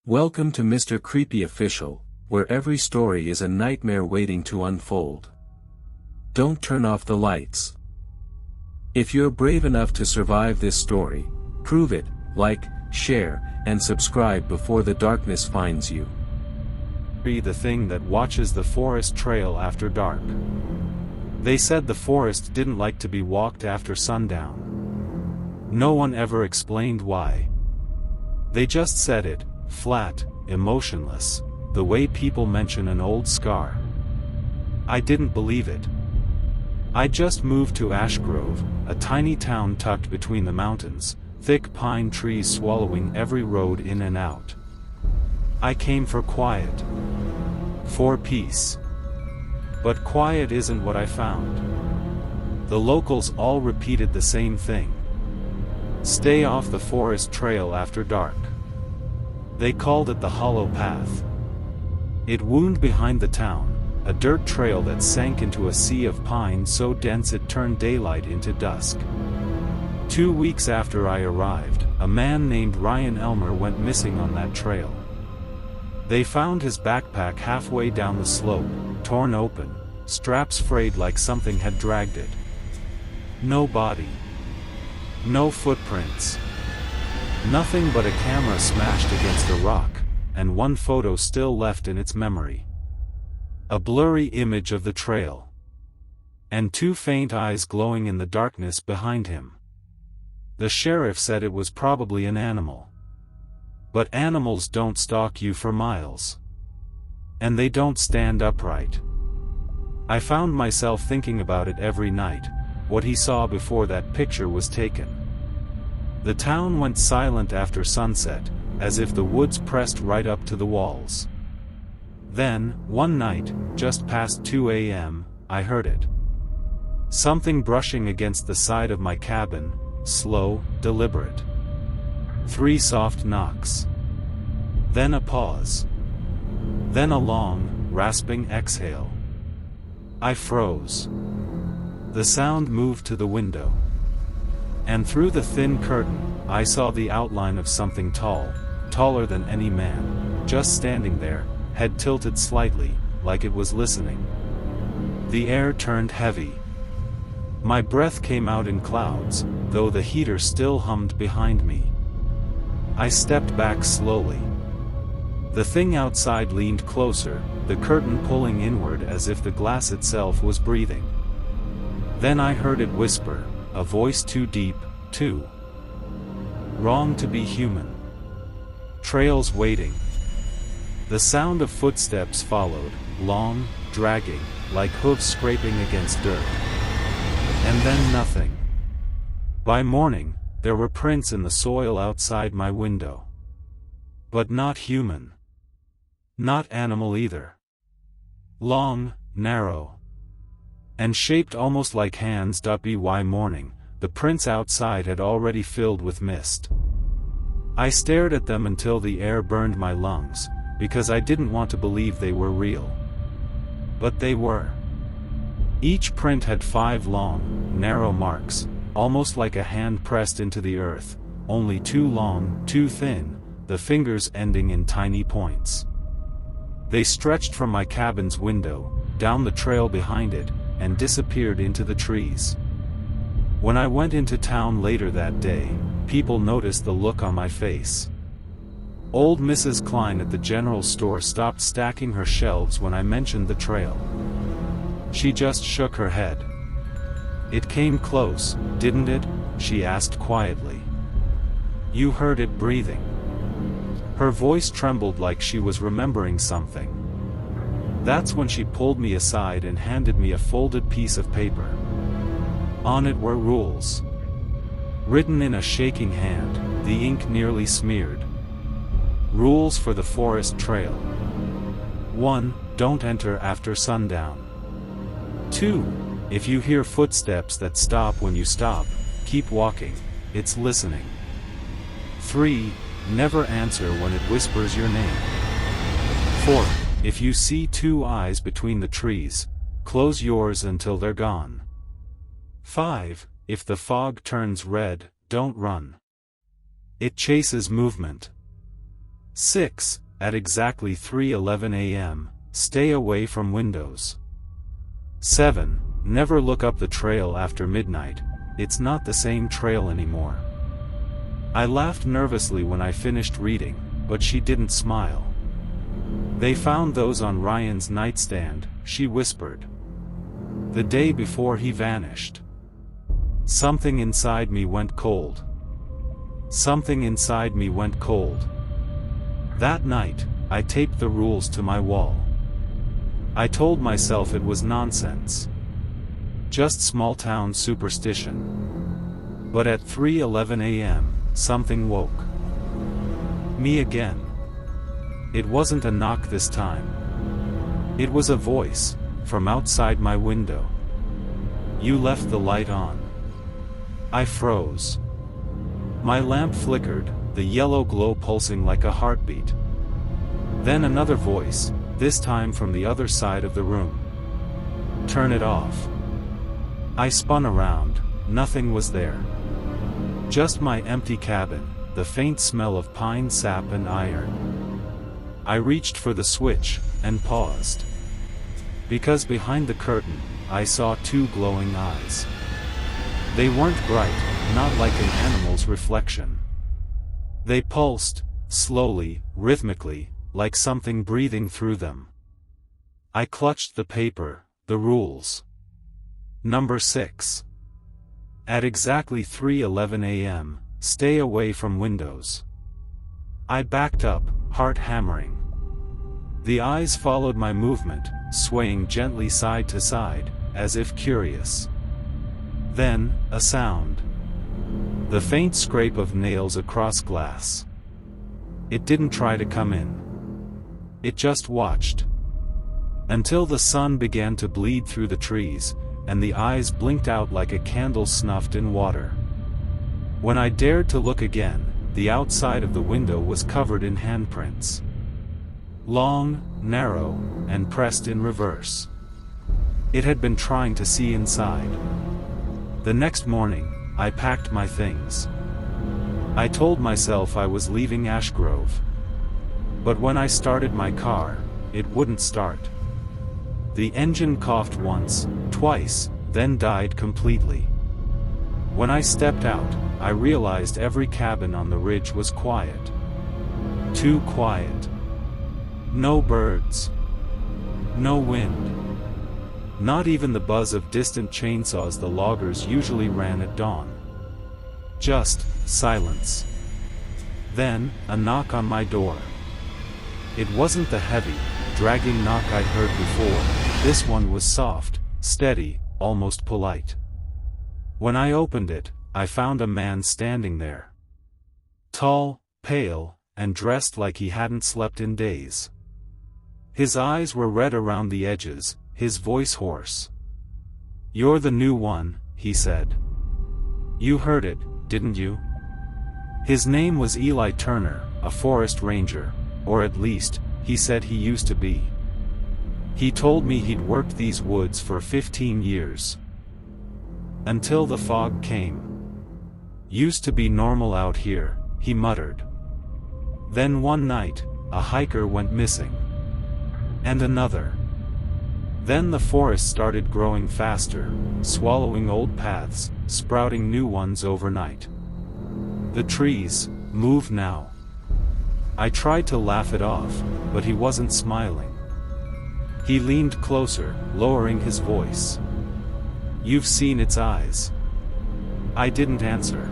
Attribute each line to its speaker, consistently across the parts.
Speaker 1: Welcome to Mr. Creepy Official, where every story is a nightmare waiting to unfold. Don't turn off the lights. If you're brave enough to survive this story, prove it, like, share, and subscribe before the darkness finds you.
Speaker 2: Be the thing that watches the forest trail after dark. They said the forest didn't like to be walked after sundown. No one ever explained why. They just said it, flat, emotionless, the way people mention an old scar. I didn't believe it. I just moved to Ash Grove, a tiny town tucked between the mountains, thick pine trees swallowing every road in and out. I came for quiet. For peace. But quiet isn't what I found. The locals all repeated the same thing. Stay off the forest trail after dark. They called it the Hollow Path. It wound behind the town, a dirt trail that sank into a sea of pine so dense it turned daylight into dusk. 2 weeks after I arrived, a man named Ryan Elmer went missing on that trail. They found his backpack halfway down the slope, torn open, straps frayed like something had dragged it. No body. No footprints. Nothing but a camera smashed against a rock, and one photo still left in its memory. A blurry image of the trail. And 2 faint eyes glowing in the darkness behind him. The sheriff said it was probably an animal. But animals don't stalk you for miles. And they don't stand upright. I found myself thinking about it every night, what he saw before that picture was taken. The town went silent after sunset, as if the woods pressed right up to the walls. Then, one night, just past 2 a.m., I heard it. Something brushing against the side of my cabin, slow, deliberate. 3 soft knocks. Then a pause. Then a long, rasping exhale. I froze. The sound moved to the window. And through the thin curtain, I saw the outline of something tall, taller than any man, just standing there, head tilted slightly, like it was listening. The air turned heavy. My breath came out in clouds, though the heater still hummed behind me. I stepped back slowly. The thing outside leaned closer, the curtain pulling inward as if the glass itself was breathing. Then I heard it whisper, a voice too deep, too wrong to be human. Trails waiting. The sound of footsteps followed, long, dragging, like hooves scraping against dirt. And then nothing. By morning, there were prints in the soil outside my window. But not human. Not animal either. Long, narrow, and shaped almost like hands. By morning, the prints outside had already filled with mist. I stared at them until the air burned my lungs, because I didn't want to believe they were real. But they were. Each print had 5 long, narrow marks, almost like a hand pressed into the earth, only too long, too thin, the fingers ending in tiny points. They stretched from my cabin's window, down the trail behind it, and disappeared into the trees. When I went into town later that day, people noticed the look on my face. Old Mrs. Klein at the general store stopped stacking her shelves when I mentioned the trail. She just shook her head. "It came close, didn't it?" she asked quietly. "You heard it breathing." Her voice trembled like she was remembering something. That's when she pulled me aside and handed me a folded piece of paper. On it were rules. Written in a shaking hand, the ink nearly smeared. Rules for the forest trail. 1. Don't enter after sundown. 2. If you hear footsteps that stop when you stop, keep walking, it's listening. 3. Never answer when it whispers your name. 4. If you see 2 eyes between the trees, close yours until they're gone. 5. If the fog turns red, don't run. It chases movement. 6. At exactly 3:11 a.m., stay away from windows. 7. Never look up the trail after midnight, it's not the same trail anymore. I laughed nervously when I finished reading, but she didn't smile. They found those on Ryan's nightstand, she whispered. The day before he vanished. Something inside me went cold. Something inside me went cold. That night, I taped the rules to my wall. I told myself it was nonsense. Just small-town superstition. But at 3:11 a.m., something woke me again. It wasn't a knock this time. It was a voice, from outside my window. You left the light on. I froze. My lamp flickered, the yellow glow pulsing like a heartbeat. Then another voice, this time from the other side of the room. Turn it off. I spun around, nothing was there. Just my empty cabin, the faint smell of pine sap and iron. I reached for the switch, and paused. Because behind the curtain, I saw two glowing eyes. They weren't bright, not like an animal's reflection. They pulsed, slowly, rhythmically, like something breathing through them. I clutched the paper, the rules. Number 6. At exactly 3:11 a.m., stay away from windows. I backed up, heart hammering. The eyes followed my movement, swaying gently side to side, as if curious. Then, a sound. The faint scrape of nails across glass. It didn't try to come in. It just watched. Until the sun began to bleed through the trees, and the eyes blinked out like a candle snuffed in water. When I dared to look again, the outside of the window was covered in handprints. Long, narrow, and pressed in reverse. It had been trying to see inside. The next morning, I packed my things. I told myself I was leaving Ashgrove. But when I started my car, it wouldn't start. The engine coughed once, twice, then died completely. When I stepped out, I realized every cabin on the ridge was quiet. Too quiet. No birds. No wind. Not even the buzz of distant chainsaws the loggers usually ran at dawn. Just silence. Then, a knock on my door. It wasn't the heavy, dragging knock I'd heard before. This one was soft, steady, almost polite. When I opened it, I found a man standing there. Tall, pale, and dressed like he hadn't slept in days. His eyes were red around the edges, his voice hoarse. "You're the new one," he said. "You heard it, didn't you?" His name was Eli Turner, a forest ranger, or at least, he said he used to be. He told me he'd worked these woods for 15 years. Until the fog came. "Used to be normal out here," he muttered. Then one night, a hiker went missing. And another. Then the forest started growing faster, swallowing old paths, sprouting new ones overnight. The trees move now. I tried to laugh it off, but he wasn't smiling. He leaned closer, lowering his voice. "You've seen its eyes." I didn't answer.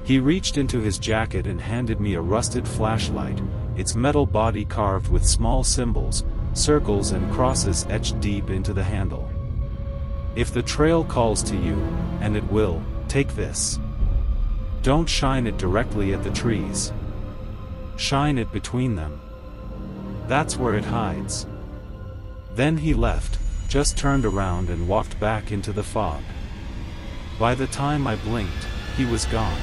Speaker 2: He reached into his jacket and handed me a rusted flashlight, its metal body carved with small symbols, circles and crosses etched deep into the handle. "If the trail calls to you, and it will, take this. Don't shine it directly at the trees. Shine it between them. That's where it hides." Then he left, just turned around and walked back into the fog. By the time I blinked, he was gone.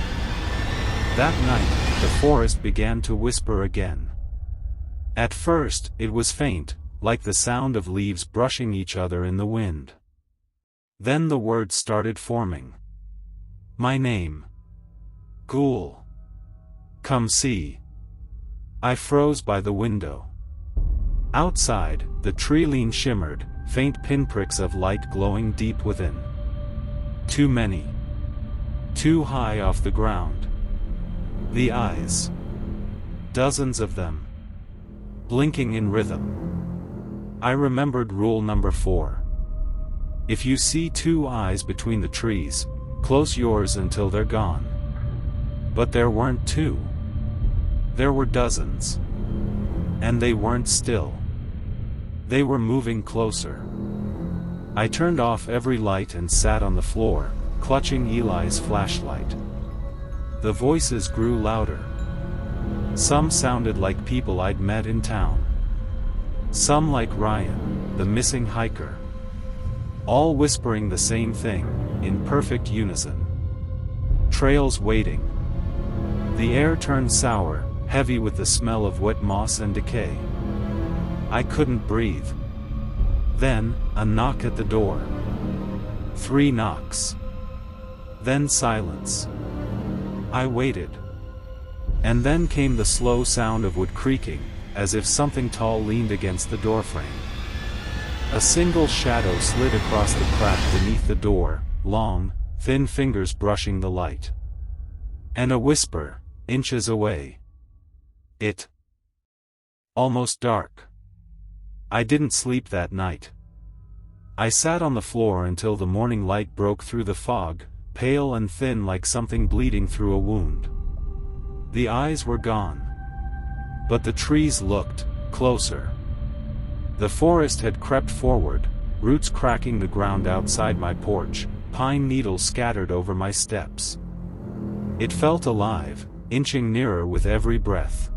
Speaker 2: That night, the forest began to whisper again. At first, it was faint, like the sound of leaves brushing each other in the wind. Then the words started forming. My name. Ghoul. Come see. I froze by the window. Outside, the tree line shimmered, faint pinpricks of light glowing deep within. Too many. Too high off the ground. The eyes. Dozens of them. Blinking in rhythm. I remembered rule number 4. If you see 2 eyes between the trees, close yours until they're gone. But there weren't 2. There were dozens. And they weren't still. They were moving closer. I turned off every light and sat on the floor, clutching Eli's flashlight. The voices grew louder. Some sounded like people I'd met in town. Some like Ryan, the missing hiker. All whispering the same thing, in perfect unison. Trails waiting. The air turned sour, heavy with the smell of wet moss and decay. I couldn't breathe. Then, a knock at the door. 3 knocks. Then silence. I waited. And then came the slow sound of wood creaking, as if something tall leaned against the doorframe. A single shadow slid across the crack beneath the door, long, thin fingers brushing the light. And a whisper, inches away. It. Almost dark. I didn't sleep that night. I sat on the floor until the morning light broke through the fog, pale and thin like something bleeding through a wound. The eyes were gone. But the trees looked closer. The forest had crept forward, roots cracking the ground outside my porch, pine needles scattered over my steps. It felt alive, inching nearer with every breath.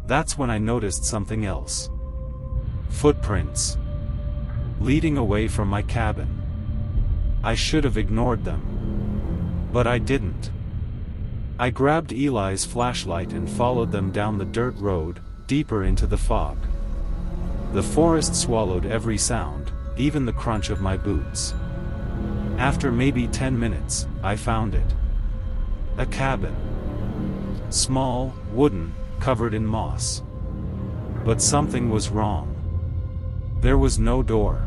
Speaker 2: That's when I noticed something else. Footprints. Leading away from my cabin. I should have ignored them. But I didn't. I grabbed Eli's flashlight and followed them down the dirt road, deeper into the fog. The forest swallowed every sound, even the crunch of my boots. After maybe 10 minutes, I found it. A cabin. Small, wooden, covered in moss. But something was wrong. There was no door.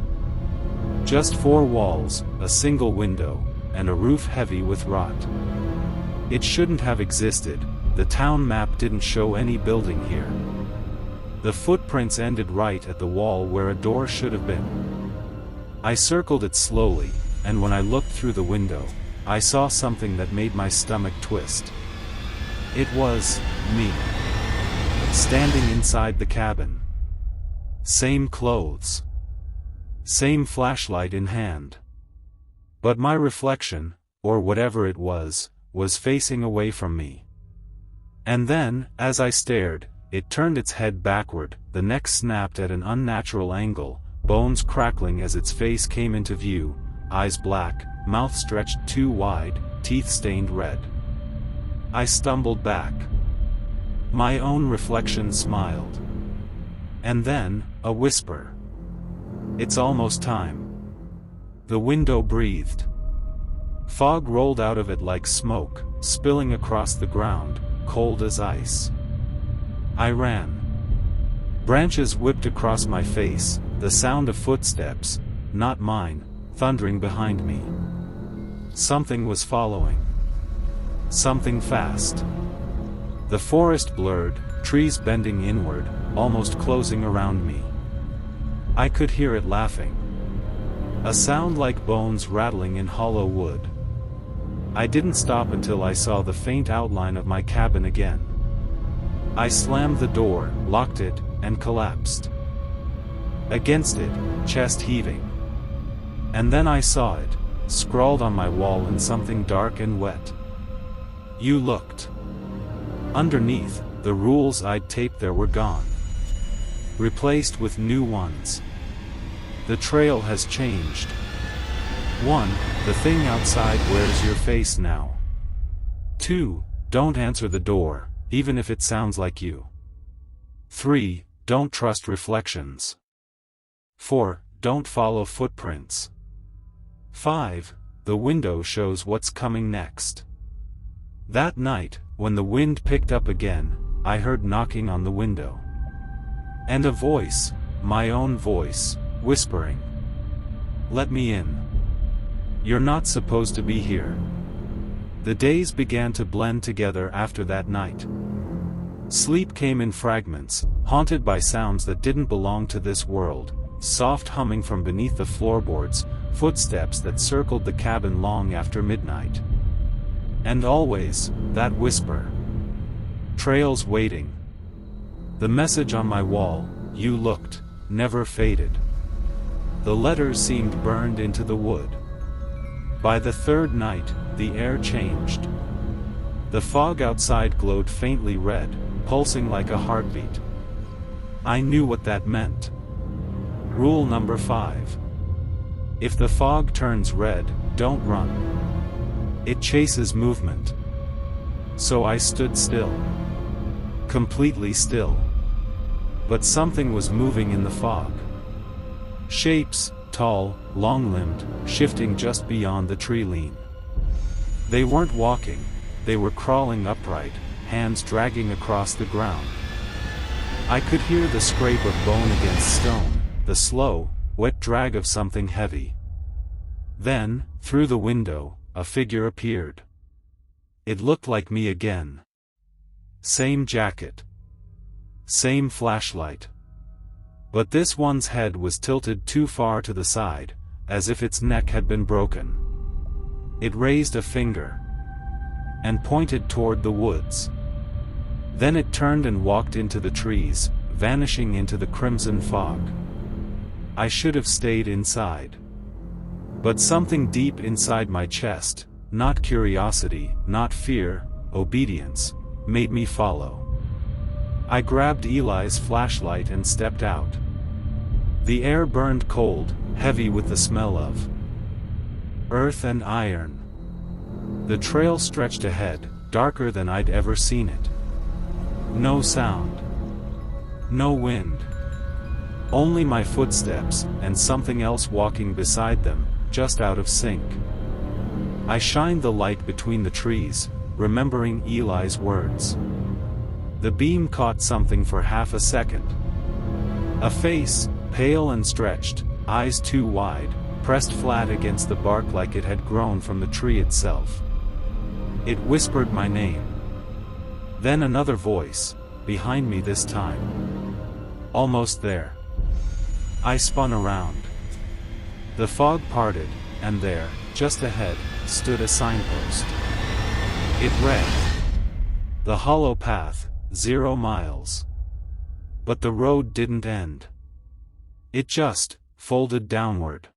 Speaker 2: Just 4 walls, a single window, and a roof heavy with rot. It shouldn't have existed. The town map didn't show any building here. The footprints ended right at the wall where a door should have been. I circled it slowly, and when I looked through the window, I saw something that made my stomach twist. It was me. Standing inside the cabin. Same clothes. Same flashlight in hand. But my reflection, or whatever it was facing away from me. And then, as I stared, it turned its head backward, the neck snapped at an unnatural angle, bones crackling as its face came into view, eyes black, mouth stretched too wide, teeth stained red. I stumbled back. My own reflection smiled. And then, a whisper. It's almost time. The window breathed. Fog rolled out of it like smoke, spilling across the ground, cold as ice. I ran. Branches whipped across my face, the sound of footsteps, not mine, thundering behind me. Something was following. Something fast. The forest blurred, trees bending inward, almost closing around me. I could hear it laughing. A sound like bones rattling in hollow wood. I didn't stop until I saw the faint outline of my cabin again. I slammed the door, locked it, and collapsed. Against it, chest heaving. And then I saw it, scrawled on my wall in something dark and wet. You looked. Underneath, the rules I'd taped there were gone. Replaced with new ones. The trail has changed. 1. The thing outside wears your face now. 2. Don't answer the door, even if it sounds like you. 3. Don't trust reflections. 4. Don't follow footprints. 5. The window shows what's coming next. That night, when the wind picked up again, I heard knocking on the window. And a voice, my own voice, whispering, "Let me in. You're not supposed to be here." The days began to blend together after that night. Sleep came in fragments, haunted by sounds that didn't belong to this world, soft humming from beneath the floorboards, footsteps that circled the cabin long after midnight. And always, that whisper. Trails waiting. The message on my wall, "You looked," never faded. The letters seemed burned into the wood. By the third night, the air changed. The fog outside glowed faintly red, pulsing like a heartbeat. I knew what that meant. Rule number 5. If the fog turns red, don't run. It chases movement. So I stood still. Completely still. But something was moving in the fog. Shapes, tall, long-limbed, shifting just beyond the tree lean. They weren't walking, they were crawling upright, hands dragging across the ground. I could hear the scrape of bone against stone, the slow, wet drag of something heavy. Then, through the window, a figure appeared. It looked like me again. Same jacket. Same flashlight. But this one's head was tilted too far to the side, as if its neck had been broken. It raised a finger and pointed toward the woods. Then it turned and walked into the trees, vanishing into the crimson fog. I should have stayed inside. But something deep inside my chest, not curiosity, not fear, obedience, made me follow. I grabbed Eli's flashlight and stepped out. The air burned cold, heavy with the smell of earth and iron. The trail stretched ahead, darker than I'd ever seen it. No sound. No wind. Only my footsteps, and something else walking beside them, just out of sync. I shined the light between the trees, remembering Eli's words. The beam caught something for half a second. A face, pale and stretched, eyes too wide, pressed flat against the bark like it had grown from the tree itself. It whispered my name. Then another voice, behind me this time. Almost there. I spun around. The fog parted, and there, just ahead, stood a signpost. It read, "The hollow path, 0 miles." But the road didn't end. It just folded downward.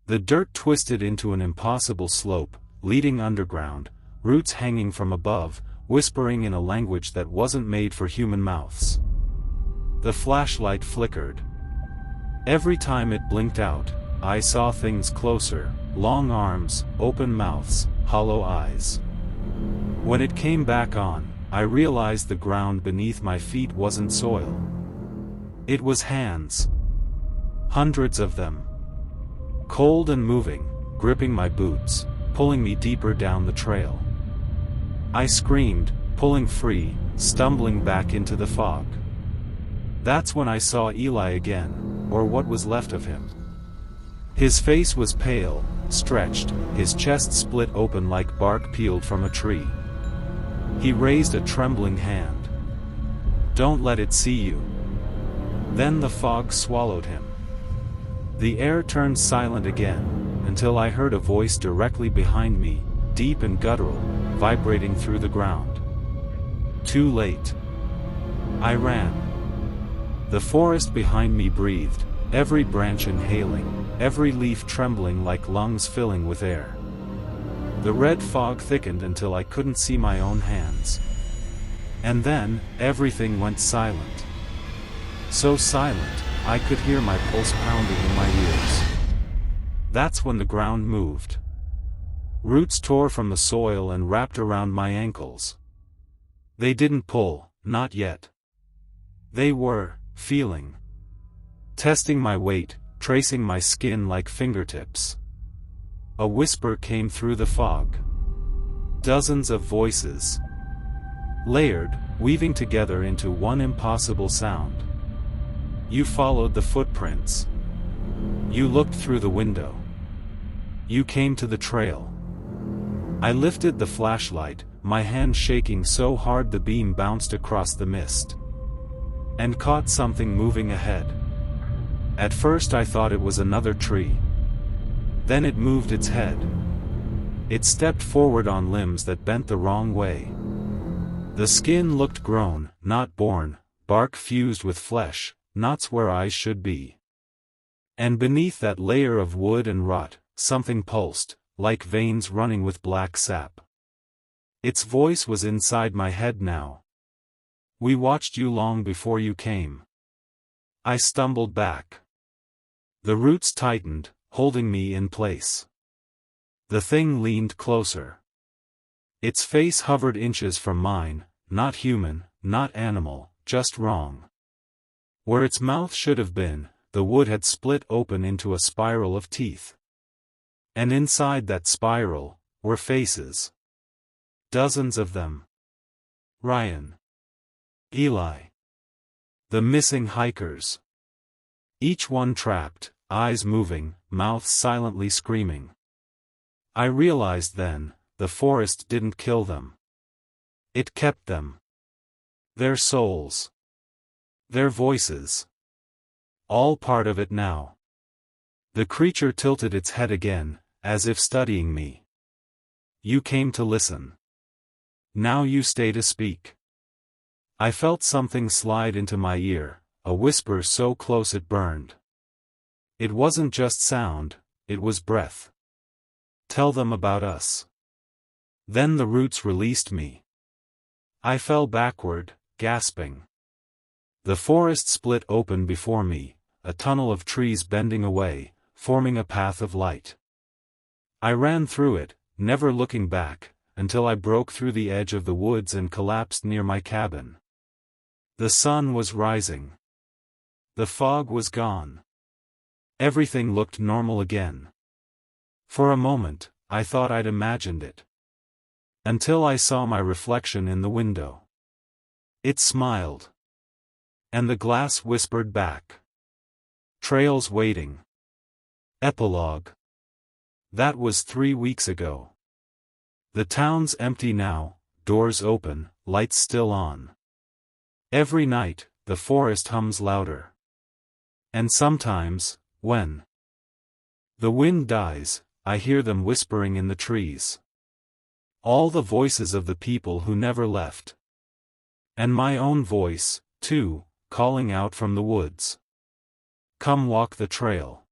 Speaker 2: The dirt twisted into an impossible slope, leading underground, roots hanging from above, whispering in a language that wasn't made for human mouths. The flashlight flickered. Every time it blinked out, I saw things closer, long arms, open mouths, hollow eyes. When it came back on, I realized the ground beneath my feet wasn't soil. It was hands. Hundreds of them. Cold and moving, gripping my boots, pulling me deeper down the trail. I screamed, pulling free, stumbling back into the fog. That's when I saw Eli again, or what was left of him. His face was pale, stretched, his chest split open like bark peeled from a tree. He raised a trembling hand. "Don't let it see you." Then the fog swallowed him. The air turned silent again, until I heard a voice directly behind me, deep and guttural, vibrating through the ground. Too late. I ran. The forest behind me breathed, every branch inhaling, every leaf trembling like lungs filling with air. The red fog thickened until I couldn't see my own hands. And then, everything went silent. So silent, I could hear my pulse pounding in my ears. That's when the ground moved. Roots tore from the soil and wrapped around my ankles. They didn't pull, not yet. They were feeling. Testing my weight, tracing my skin like fingertips. A whisper came through the fog. Dozens of voices. layered, weaving together into one impossible sound. You followed the footprints. You looked through the window. You came to the trail. I lifted the flashlight, my hand shaking so hard the beam bounced across the mist. And caught something moving ahead. At first I thought it was another tree. Then it moved its head. It stepped forward on limbs that bent the wrong way. The skin looked grown, not born, bark fused with flesh, knots where eyes should be. And beneath that layer of wood and rot, something pulsed, like veins running with black sap. Its voice was inside my head now. We watched you long before you came. I stumbled back. The roots tightened, holding me in place. The thing leaned closer. Its face hovered inches from mine, not human, not animal, just wrong. Where its mouth should have been, the wood had split open into a spiral of teeth. And inside that spiral, were faces. Dozens of them. Ryan. Eli. The missing hikers. Each one trapped, eyes moving, mouths silently screaming. I realized then, the forest didn't kill them. It kept them. Their souls. Their voices. All part of it now. The creature tilted its head again, as if studying me. You came to listen. Now you stay to speak. I felt something slide into my ear, a whisper so close it burned. It wasn't just sound, it was breath. Tell them about us. Then the roots released me. I fell backward, gasping. The forest split open before me, a tunnel of trees bending away, forming a path of light. I ran through it, never looking back, until I broke through the edge of the woods and collapsed near my cabin. The sun was rising. The fog was gone. Everything looked normal again. For a moment, I thought I'd imagined it. Until I saw my reflection in the window. It smiled. And the glass whispered back. Trails waiting. Epilogue. That was 3 weeks ago. The town's empty now, doors open, lights still on. Every night, the forest hums louder. And sometimes, when the wind dies, I hear them whispering in the trees. All the voices of the people who never left. And my own voice, too, calling out from the woods. Come walk the trail.